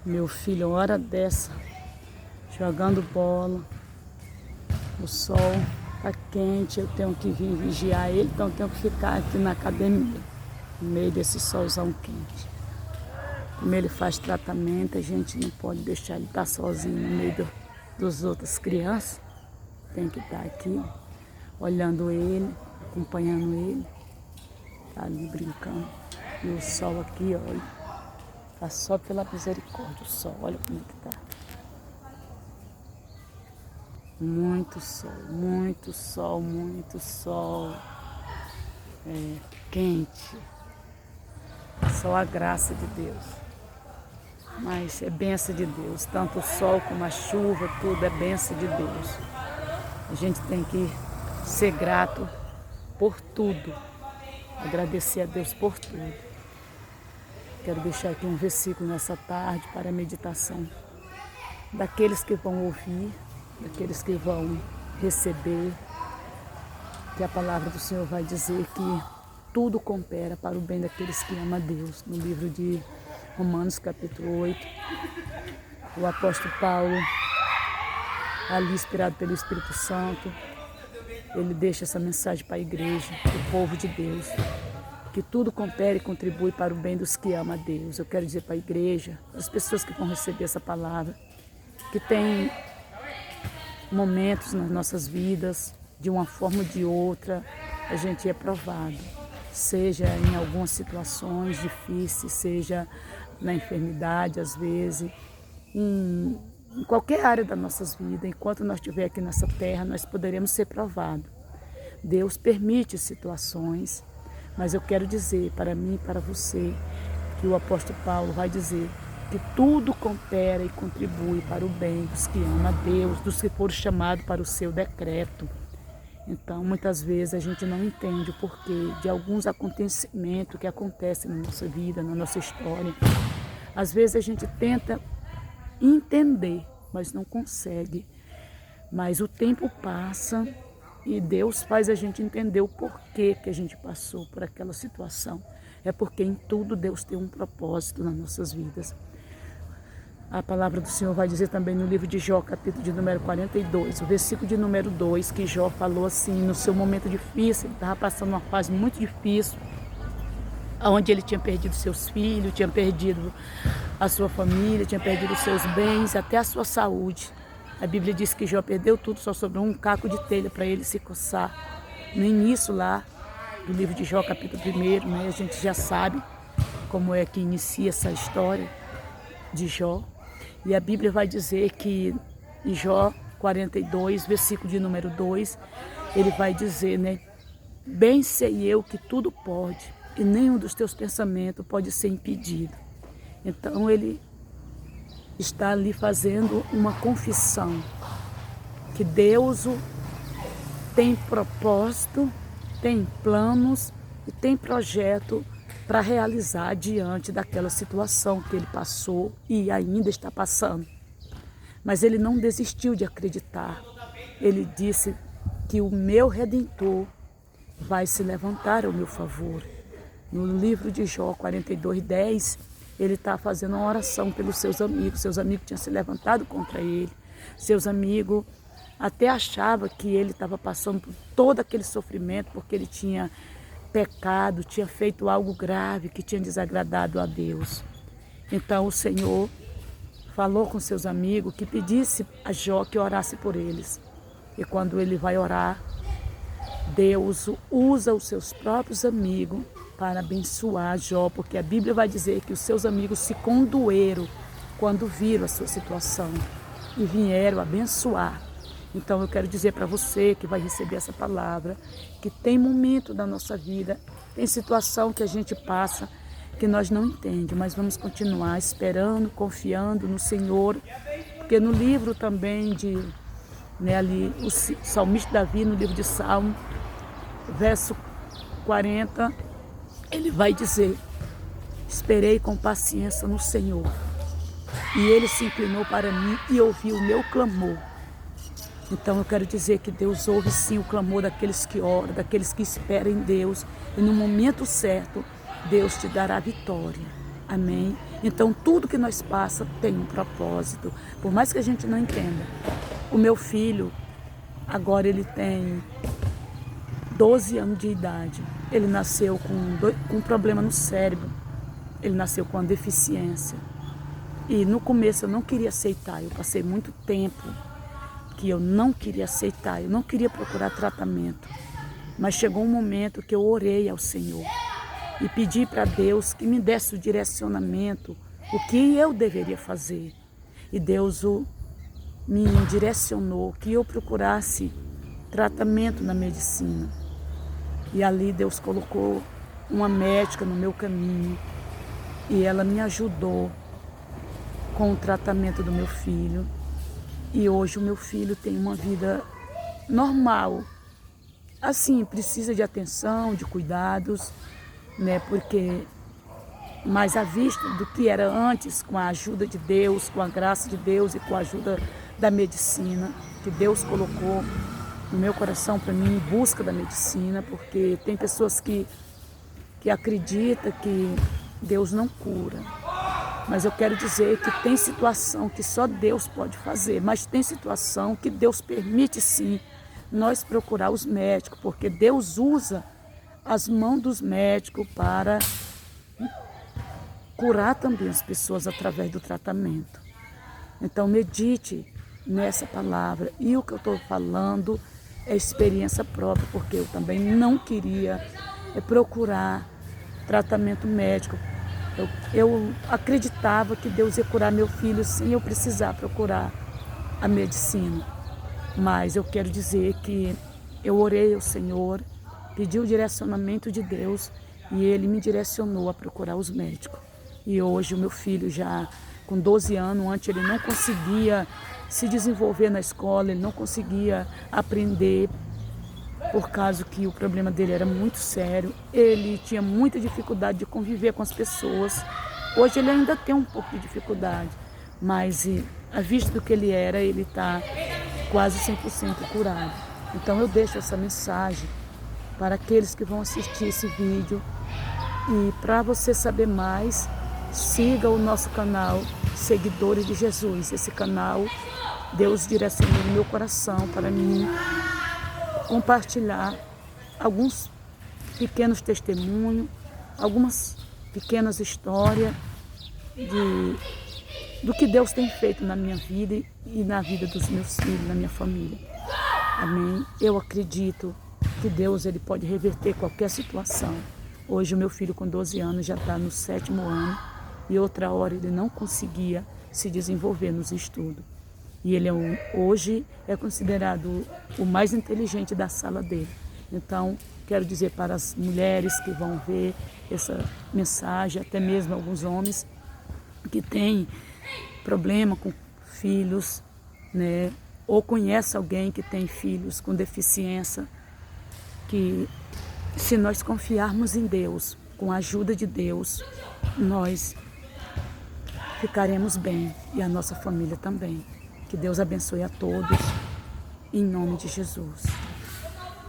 Meu filho, hora dessa, jogando bola, o sol tá quente, eu tenho que vir vigiar ele, então eu tenho que ficar aqui na academia, no meio desse solzão quente. Como ele faz tratamento, a gente não pode deixar ele estar sozinho no meio dos outras crianças. Tem que estar aqui, olhando ele, acompanhando ele, tá ali brincando. E o sol aqui, olha, tá só pela misericórdia o sol, olha como é que tá. Muito sol, muito sol, muito sol. É, quente. Só a graça de Deus. Mas é bênção de Deus. Tanto o sol como a chuva, tudo é bênção de Deus. A gente tem que ser grato por tudo. Agradecer a Deus por tudo. Quero deixar aqui um versículo nessa tarde para a meditação. Daqueles que vão ouvir, daqueles que vão receber, que a palavra do Senhor vai dizer que tudo coopera para o bem daqueles que amam a Deus. No livro de Romanos, capítulo 8, o apóstolo Paulo, ali inspirado pelo Espírito Santo, ele deixa essa mensagem para a igreja, para o povo de Deus, que tudo coopera e contribui para o bem dos que amam a Deus. Eu quero dizer para a igreja, as pessoas que vão receber essa palavra, que tem momentos nas nossas vidas, de uma forma ou de outra, a gente é provado. Seja em algumas situações difíceis, seja na enfermidade, às vezes, em qualquer área das nossas vidas. Enquanto nós estivermos aqui nessa terra, nós poderemos ser provados. Deus permite situações, mas eu quero dizer para mim e para você, que o apóstolo Paulo vai dizer que tudo coopera e contribui para o bem dos que amam a Deus, dos que foram chamados para o seu decreto. Então, muitas vezes a gente não entende o porquê de alguns acontecimentos que acontecem na nossa vida, na nossa história. Às vezes a gente tenta entender, mas não consegue. Mas o tempo passa e Deus faz a gente entender o porquê que a gente passou por aquela situação. É porque em tudo Deus tem um propósito nas nossas vidas. A palavra do Senhor vai dizer também no livro de Jó, capítulo de número 42, o versículo de número 2, que Jó falou assim, no seu momento difícil, ele estava passando uma fase muito difícil, onde ele tinha perdido seus filhos, tinha perdido a sua família, tinha perdido os seus bens, até a sua saúde. A Bíblia diz que Jó perdeu tudo, só sobrou um caco de telha para ele se coçar. No início lá, do livro de Jó, capítulo 1, né, a gente já sabe como é que inicia essa história de Jó. E a Bíblia vai dizer que em Jó 42, versículo de número 2, ele vai dizer, né? Bem sei eu que tudo pode, e nenhum dos teus pensamentos pode ser impedido. Então ele está ali fazendo uma confissão, que Deus tem propósito, tem planos e tem projeto para realizar diante daquela situação que ele passou e ainda está passando. Mas ele não desistiu de acreditar. Ele disse que o meu Redentor vai se levantar ao meu favor. No livro de Jó 42:10, ele está fazendo uma oração pelos seus amigos. Seus amigos tinham se levantado contra ele. Seus amigos até achavam que ele estava passando por todo aquele sofrimento porque ele tinha pecado, tinha feito algo grave que tinha desagradado a Deus. Então o Senhor falou com seus amigos que pedisse a Jó que orasse por eles. E quando ele vai orar, Deus usa os seus próprios amigos para abençoar Jó, porque a Bíblia vai dizer que os seus amigos se condoeram quando viram a sua situação e vieram abençoar. Então eu quero dizer para você que vai receber essa palavra, que tem momento da nossa vida, tem situação que a gente passa, que nós não entendemos, mas vamos continuar esperando, confiando no Senhor, porque no livro também de, ali, o salmista Davi, no livro de Salmo, verso 40, ele vai dizer, esperei com paciência no Senhor, e ele se inclinou para mim e ouviu o meu clamor. Então eu quero dizer que Deus ouve sim o clamor daqueles que oram, daqueles que esperam em Deus. E no momento certo, Deus te dará a Amém? Então tudo que nós passa tem um propósito, por mais que a gente não entenda. O meu filho, agora ele tem 12 anos de idade. Ele nasceu com um problema no cérebro. Ele nasceu com uma deficiência. E no começo eu não queria aceitar. Eu passei muito tempo que eu não queria aceitar. Eu não queria procurar tratamento. Mas chegou um momento que eu orei ao Senhor e pedi para Deus que me desse o direcionamento, o que eu deveria fazer. E Deus me direcionou que eu procurasse tratamento na medicina. E ali Deus colocou uma médica no meu caminho e ela me ajudou com o tratamento do meu filho. E hoje o meu filho tem uma vida normal. Assim, precisa de atenção, de cuidados, né? Mas à vista do que era antes, com a ajuda de Deus, com a graça de Deus e com a ajuda da medicina, que Deus colocou no meu coração para mim, em busca da medicina, porque tem pessoas que acreditam que Deus não cura. Mas eu quero dizer que tem situação que só Deus pode fazer, mas tem situação que Deus permite sim nós procurar os médicos, porque Deus usa as mãos dos médicos para curar também as pessoas através do tratamento. Então medite nessa palavra, e o que eu estou falando é experiência própria, porque eu também não queria procurar tratamento médico. Eu acreditava que Deus ia curar meu filho sem eu precisar procurar a medicina. Mas eu quero dizer que eu orei ao Senhor, pedi o direcionamento de Deus e Ele me direcionou a procurar os médicos. E hoje o meu filho já com 12 anos, antes ele não conseguia se desenvolver na escola, ele não conseguia aprender, por causa que o problema dele era muito sério. Ele tinha muita dificuldade de conviver com as pessoas. Hoje ele ainda tem um pouco de dificuldade, mas à vista do que ele era, ele está quase 100% curado. Então eu deixo essa mensagem para aqueles que vão assistir esse vídeo. E para você saber mais, siga o nosso canal Seguidores de Jesus. Esse canal Deus direcionou no meu coração para mim compartilhar alguns pequenos testemunhos, algumas pequenas histórias do que Deus tem feito na minha vida e na vida dos meus filhos, na minha família. Amém? Eu acredito que Deus ele pode reverter qualquer situação. Hoje o meu filho com 12 anos já está no 7º ano e outra hora ele não conseguia se desenvolver nos estudos. E ele hoje é considerado o mais inteligente da sala dele. Então, quero dizer para as mulheres que vão ver essa mensagem, até mesmo alguns homens que têm problema com filhos, né? Ou conhece alguém que tem filhos com deficiência, que se nós confiarmos em Deus, com a ajuda de Deus, nós ficaremos bem e a nossa família também. Que Deus abençoe a todos, em nome de Jesus.